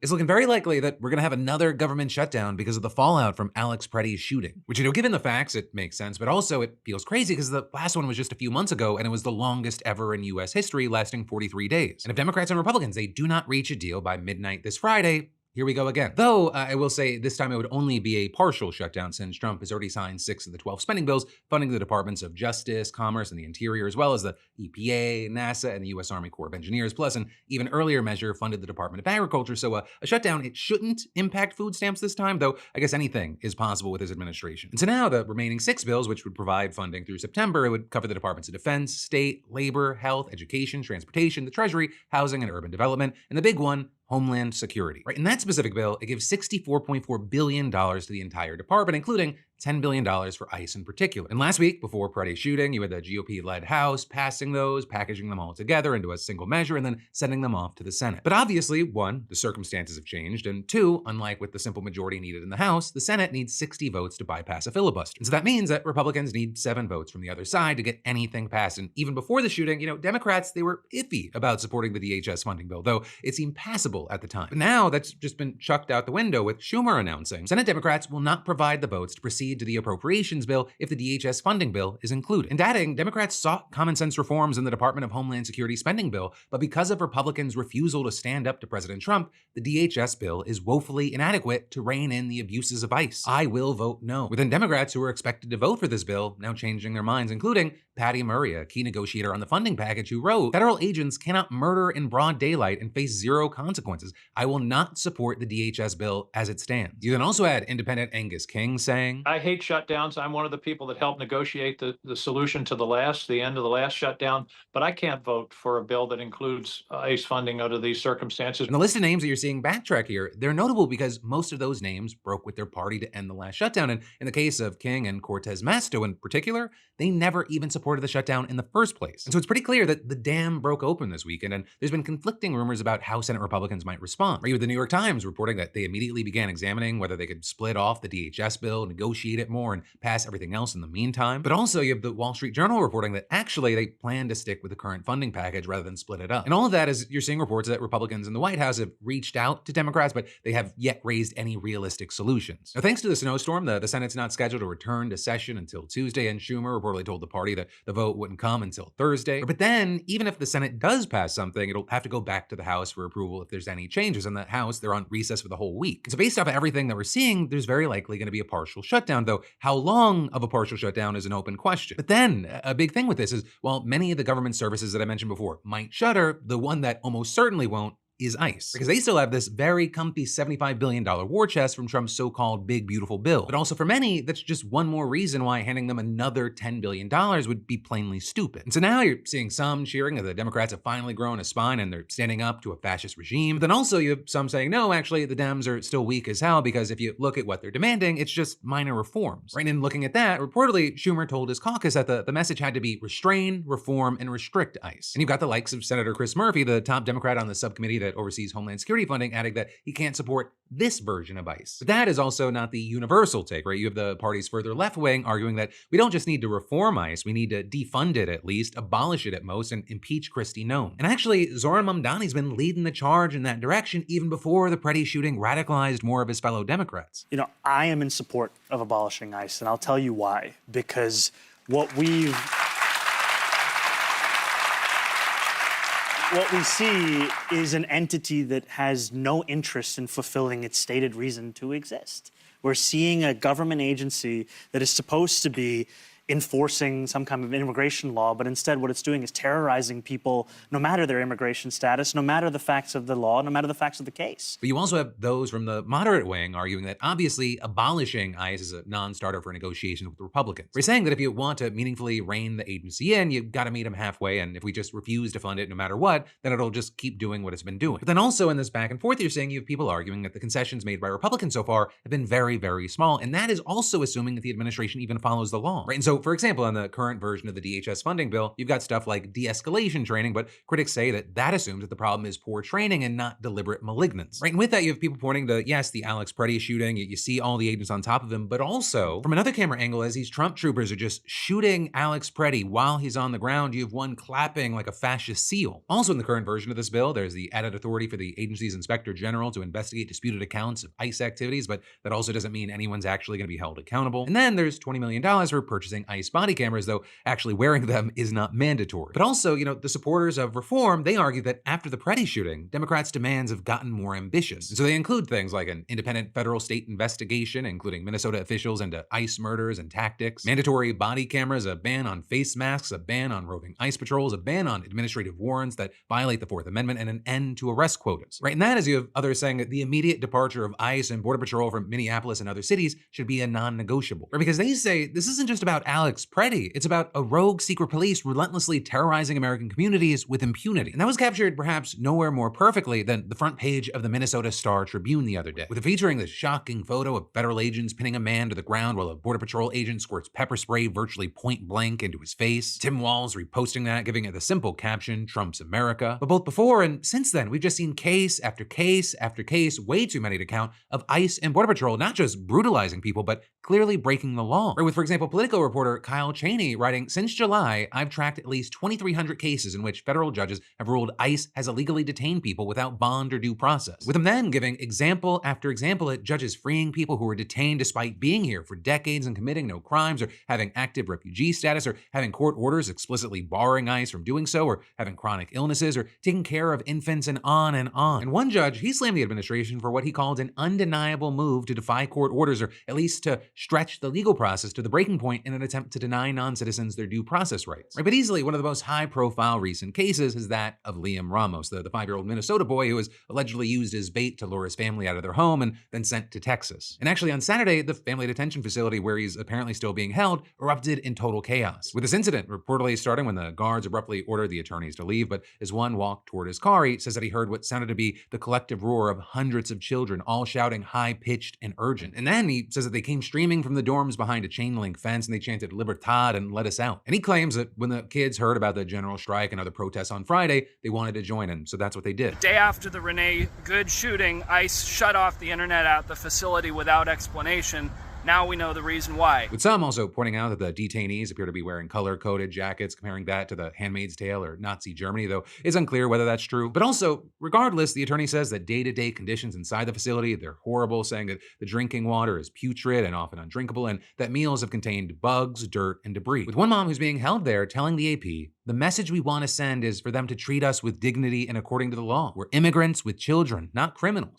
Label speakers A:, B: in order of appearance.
A: It's looking very likely that we're going to have another government shutdown because of the fallout from Alex Preddy's shooting. Which, given the facts, it makes sense, but also it feels crazy because the last one was just a few months ago and it was the longest ever in US history, lasting 43 days. And if Democrats and Republicans, they do not reach a deal by midnight this Friday, here we go again. Though, I will say this time it would only be a partial shutdown since Trump has already signed 6 of the 12 spending bills funding the Departments of Justice, Commerce, and the Interior, as well as the EPA, NASA, and the U.S. Army Corps of Engineers, plus an even earlier measure funded the Department of Agriculture. So a shutdown, it shouldn't impact food stamps this time, though I guess anything is possible with his administration. And so now the remaining 6 bills, which would provide funding through September, it would cover the Departments of Defense, State, Labor, Health, Education, Transportation, the Treasury, Housing, and Urban Development, and the big one, Homeland Security. Right, in that specific bill, it gives $64.4 billion to the entire department, including $10 billion for ICE in particular. And last week, before Friday's shooting, you had the GOP-led House passing those, packaging them all together into a single measure, and then sending them off to the Senate. But obviously, 1, the circumstances have changed, and 2, unlike with the simple majority needed in the House, the Senate needs 60 votes to bypass a filibuster. And so that means that Republicans need 7 votes from the other side to get anything passed. And even before the shooting, Democrats, they were iffy about supporting the DHS funding bill, though it seemed passable at the time. But now that's just been chucked out the window with Schumer announcing Senate Democrats will not provide the votes to proceed to the appropriations bill if the DHS funding bill is included. And adding, Democrats sought common sense reforms in the Department of Homeland Security spending bill, but because of Republicans' refusal to stand up to President Trump, the DHS bill is woefully inadequate to rein in the abuses of ICE. I will vote no. Within Democrats who were expected to vote for this bill now changing their minds, including Patty Murray, a key negotiator on the funding package, who wrote, "Federal agents cannot murder in broad daylight and face zero consequences. I will not support the DHS bill as it stands." You then also had independent Angus King saying,
B: I hate shutdowns. I'm one of the people that helped negotiate the solution to the end of the last shutdown, but I can't vote for a bill that includes ICE funding under these circumstances.
A: and the list of names that you're seeing backtrack here, they're notable because most of those names broke with their party to end the last shutdown. And in the case of King and Cortez Masto in particular, they never even supported the shutdown in the first place. And so it's pretty clear that the dam broke open this weekend, and there's been conflicting rumors about how Senate Republicans might respond. Right, with the New York Times reporting that they immediately began examining whether they could split off the DHS bill, negotiate it more, and pass everything else in the meantime. But also you have the Wall Street Journal reporting that actually they plan to stick with the current funding package rather than split it up. And all of that is you're seeing reports that Republicans in the White House have reached out to Democrats, but they have yet raised any realistic solutions. Now, thanks to the snowstorm, the Senate's not scheduled to return to session until Tuesday, and Schumer reportedly told the party that the vote wouldn't come until Thursday. But then, even if the Senate does pass something, it'll have to go back to the House for approval if there's any changes. In the House, they're on recess for the whole week. So based off of everything that we're seeing, there's very likely going to be a partial shutdown, though how long of a partial shutdown is an open question. But then, a big thing with this is, while many of the government services that I mentioned before might shutter, the one that almost certainly won't is ICE. Because they still have this very comfy $75 billion war chest from Trump's so-called big beautiful bill. But also for many, that's just one more reason why handing them another $10 billion would be plainly stupid. And so now you're seeing some cheering that the Democrats have finally grown a spine and they're standing up to a fascist regime. But then also you have some saying, no, actually the Dems are still weak as hell because if you look at what they're demanding, it's just minor reforms. Right, and looking at that, reportedly Schumer told his caucus that the message had to be restrain, reform, and restrict ICE. And you've got the likes of Senator Chris Murphy, the top Democrat on the subcommittee that oversees Homeland Security funding, adding that he can't support this version of ICE. But that is also not the universal take, right? You have the party's further left wing arguing that we don't just need to reform ICE, we need to defund it at least, abolish it at most, and impeach Kristi Noem. And actually, Zoran Mamdani's been leading the charge in that direction even before the Preddy shooting radicalized more of his fellow Democrats.
C: I am in support of abolishing ICE, and I'll tell you why. Because what we see is an entity that has no interest in fulfilling its stated reason to exist. We're seeing a government agency that is supposed to be enforcing some kind of immigration law, but instead what it's doing is terrorizing people no matter their immigration status, no matter the facts of the law, no matter the facts of the case.
A: But you also have those from the moderate wing arguing that obviously abolishing ICE is a non-starter for negotiations with the Republicans. We're saying that if you want to meaningfully rein the agency in, you've got to meet them halfway, and if we just refuse to fund it no matter what, then it'll just keep doing what it's been doing. But then also in this back and forth, you're seeing you have people arguing that the concessions made by Republicans so far have been very, very small, and that is also assuming that the administration even follows the law, right? And so So, for example, on the current version of the DHS funding bill, you've got stuff like de-escalation training, but critics say that that assumes that the problem is poor training and not deliberate malignance. Right? And with that, you have people pointing to, yes, the Alex Preddy shooting, you see all the agents on top of him, but also from another camera angle, as these Trump troopers are just shooting Alex Preddy while he's on the ground, you have one clapping like a fascist seal. Also in the current version of this bill, there's the added authority for the agency's inspector general to investigate disputed accounts of ICE activities, but that also doesn't mean anyone's actually going to be held accountable. And then there's $20 million for purchasing ICE body cameras, though actually wearing them is not mandatory. But also, the supporters of reform, they argue that after the Preddy shooting, Democrats' demands have gotten more ambitious. And so they include things like an independent federal state investigation, including Minnesota officials into ICE murders and tactics, mandatory body cameras, a ban on face masks, a ban on roving ICE patrols, a ban on administrative warrants that violate the Fourth Amendment, and an end to arrest quotas. Right? And that is, you have others saying that the immediate departure of ICE and Border Patrol from Minneapolis and other cities should be a non-negotiable. Right? Because they say this isn't just about Alex Preddy, it's about a rogue secret police relentlessly terrorizing American communities with impunity. And that was captured perhaps nowhere more perfectly than the front page of the Minnesota Star Tribune the other day, with it featuring this shocking photo of federal agents pinning a man to the ground while a Border Patrol agent squirts pepper spray virtually point blank into his face. Tim Walz reposting that, giving it the simple caption, "Trump's America." But both before and since then, we've just seen case after case after case, way too many to count, of ICE and Border Patrol not just brutalizing people, but clearly breaking the law. Right, with, for example, Politico reporter Kyle Cheney writing, "Since July, I've tracked at least 2,300 cases in which federal judges have ruled ICE has illegally detained people without bond or due process." With him then giving example after example at judges freeing people who were detained despite being here for decades and committing no crimes, or having active refugee status, or having court orders explicitly barring ICE from doing so, or having chronic illnesses, or taking care of infants, and on and on. And one judge, he slammed the administration for what he called an undeniable move to defy court orders, or at least to stretch the legal process to the breaking point in an attempt to deny non-citizens their due process rights. Right, but easily one of the most high-profile recent cases is that of Liam Ramos, the 5-year-old Minnesota boy who was allegedly used as bait to lure his family out of their home and then sent to Texas. And actually on Saturday, the family detention facility where he's apparently still being held erupted in total chaos, with this incident reportedly starting when the guards abruptly ordered the attorneys to leave. But as one walked toward his car, he says that he heard what sounded to be the collective roar of hundreds of children, all shouting high-pitched and urgent. And then he says that they came streaming from the dorms behind a chain-link fence and they chanted "Libertad" and "Let us out." And he claims that when the kids heard about the general strike and other protests on Friday, they wanted to join in, so that's what they did.
D: The day after the Renee Good shooting, ICE shut off the internet at the facility without explanation. Now we know the reason why.
A: With some also pointing out that the detainees appear to be wearing color-coded jackets, comparing that to the Handmaid's Tale or Nazi Germany, though it's unclear whether that's true. But also, regardless, the attorney says that day-to-day conditions inside the facility, they're horrible, saying that the drinking water is putrid and often undrinkable, and that meals have contained bugs, dirt, and debris. With one mom who's being held there telling the AP, "The message we want to send is for them to treat us with dignity and according to the law. We're immigrants with children, not criminals."